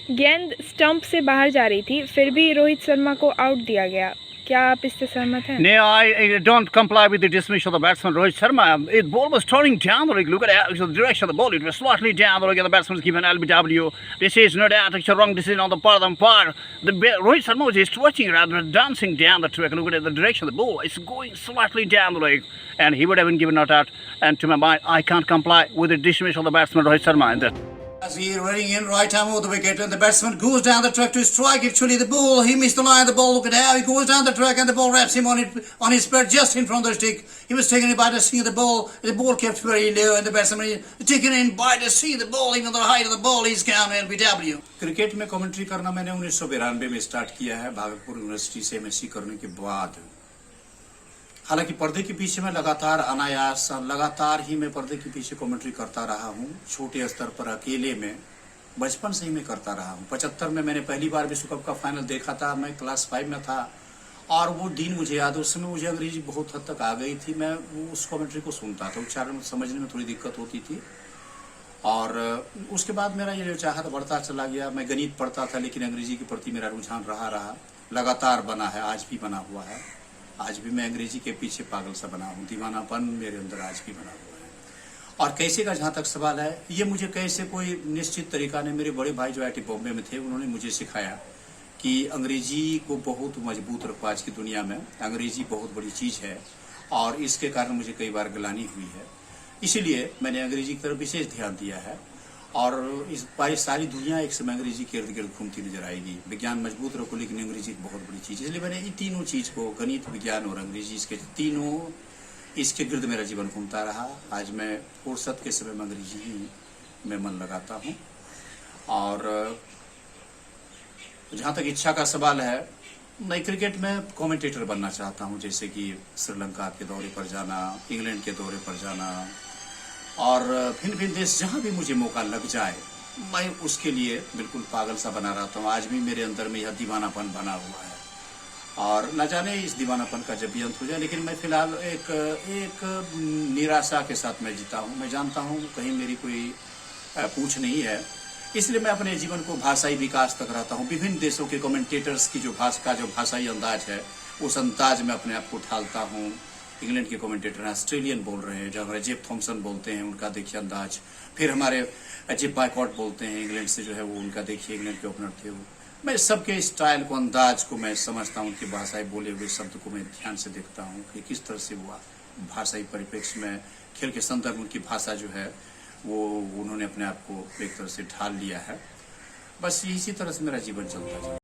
गेंद स्टंप से बाहर जा रही थी, फिर भी रोहित शर्मा को आउट दिया गया। क्या आप इससे सहमत हैं? No, I don't comply with the dismissal of the batsman Rohit Sharma. The ball was turning down the leg. Look at the direction of the ball. It was slightly down the leg, and the batsman was given LBW. This is no doubt a wrong decision on the part of the umpire. Rohit Sharma was stretching rather than dancing down the track. Look at the direction of the ball. It's going slightly down the leg, and he would have been given not out. And to my mind, I can't comply with the dismissal of the batsman Rohit Sharma in that. As he running in right arm over the wicket, and the batsman goes down the track to strike. Actually, the ball, he missed the line. The ball, look at how he goes down the track, and the ball wraps him on his spread just in front of the stick. He was taken in by the seam of the ball. The ball kept very low, and the batsman taken in by the seam of the ball. Even the height of the ball, he's gone LBW. Cricket में commentary करना मैंने 1992 में start किया है, Bhagalpur university से MSc करने के बाद। हालांकि पर्दे के पीछे मैं लगातार अनायास लगातार ही मैं पर्दे के पीछे कमेंट्री करता रहा हूँ, छोटे स्तर पर अकेले में बचपन से ही मैं करता रहा हूँ। 75 में मैंने पहली बार विश्व कप का फाइनल देखा था, मैं क्लास 5 में था और वो दिन मुझे याद है। उस समय मुझे अंग्रेजी बहुत हद तक आ गई थी, मैं उस कमेंट्री को सुनता था, उच्चारण समझने में थोड़ी दिक्कत होती थी। और उसके बाद मेरा ये जो चाहत बढ़ता चला गया। मैं गणित पढ़ता था, लेकिन अंग्रेजी के प्रति मेरा रुझान रहा लगातार बना है, आज भी बना हुआ है। आज भी मैं अंग्रेजी के पीछे पागल सा बना हूँ, दीवानापन मेरे अंदर आज भी बना हुआ है। और कैसे का जहाँ तक सवाल है, ये मुझे कैसे कोई निश्चित तरीका ने, मेरे बड़े भाई जो IIT बॉम्बे में थे, उन्होंने मुझे सिखाया कि अंग्रेजी को बहुत मजबूत रखो। आज की दुनिया में अंग्रेजी बहुत बड़ी चीज़ है और इसके कारण मुझे कई बार गिलानी हुई है। इसीलिए मैंने अंग्रेजी की तरफ विशेष ध्यान दिया है और इस बार सारी दुनिया एक समय अंग्रेजी के इर्द गिर्द घूमती नजर आएगी। विज्ञान मजबूत रखो, लेकिन अंग्रेजी बहुत बड़ी चीज़ है। इसलिए मैंने इन तीनों चीज़ को, गणित, विज्ञान और अंग्रेजी, इसके तीनों इसके गिर्द मेरा जीवन घूमता रहा। आज मैं फुर्सत के समय में अंग्रेजी ही में मन लगाता हूँ। और जहाँ तक इच्छा का सवाल है, मैं क्रिकेट में कमेंटेटर बनना चाहता हूँ, जैसे कि श्रीलंका के दौरे पर जाना, इंग्लैंड के दौरे पर जाना और भिन्न भिन्न देश जहाँ भी मुझे मौका लग जाए, मैं उसके लिए बिल्कुल पागल सा बना रहता हूँ। आज भी मेरे अंदर में यह दीवानापन बना हुआ है और न जाने इस दीवानापन का जब भी अंत हो जाए। लेकिन मैं फिलहाल एक निराशा के साथ मैं जीता हूँ। मैं जानता हूँ कहीं मेरी कोई पूछ नहीं है, इसलिए मैं अपने जीवन को भाषाई विकास तक रहता हूँ। विभिन्न देशों के कमेंटेटर्स की जो भाषाई अंदाज है, उस अंदाज में अपने आप को ढालता हूँ। इंग्लैंड के कमेंटेटर हैं, ऑस्ट्रेलियन बोल रहे हैं, जो हमारे जेफ थॉम्सन बोलते हैं, उनका देखिए अंदाज। फिर हमारे जेफ बायकॉट बोलते हैं, इंग्लैंड से जो है वो, उनका देखिए, इंग्लैंड के ओपनर थे वो। मैं सबके स्टाइल को, अंदाज को मैं समझता हूँ, उनकी भाषाई बोले हुए शब्द को मैं ध्यान से देखता हूँ कि किस तरह से हुआ भाषाई परिप्रेक्ष्य में, खेल के संदर्भ उनकी भाषा जो है वो उन्होंने अपने आप को एक तरह से ढाल लिया है। बस इसी तरह से मेरा जीवन चलता है।